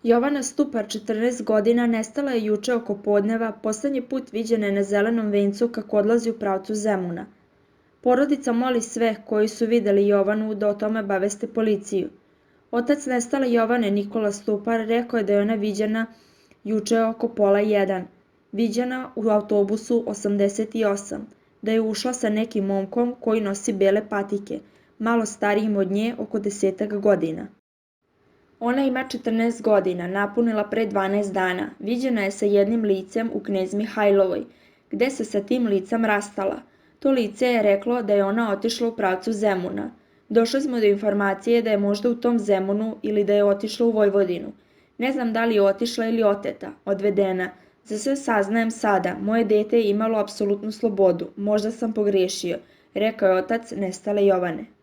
Jovana Stupar, 14 godina, nestala je juče oko podneva, poslednji put viđena je na Zelenom vencu kako odlazi u pravcu Zemuna. Porodica moli sve koji su videli Jovanu da o tome obaveste policiju. Otac nestale Jovane, Nikola Stupar, rekao je da je ona viđena juče oko 12:30, viđena u autobusu 88, da je ušla sa nekim momkom koji nosi bele patike, malo starijim od nje oko 10 godina. Ona ima 14 godina, napunila pre 12 dana, viđena je sa jednim licem u Knez Mihajlovoj, gde se sa tim licem rastala. To lice je reklo da je ona otišla u pravcu Zemuna. Došli smo do informacije da je možda u tom Zemunu ili da je otišla u Vojvodinu. Ne znam da li je otišla ili oteta, odvedena. Za sve saznajem sada, moje dete je imalo apsolutnu slobodu, možda sam pogrešio, rekao je otac nestale Jovane.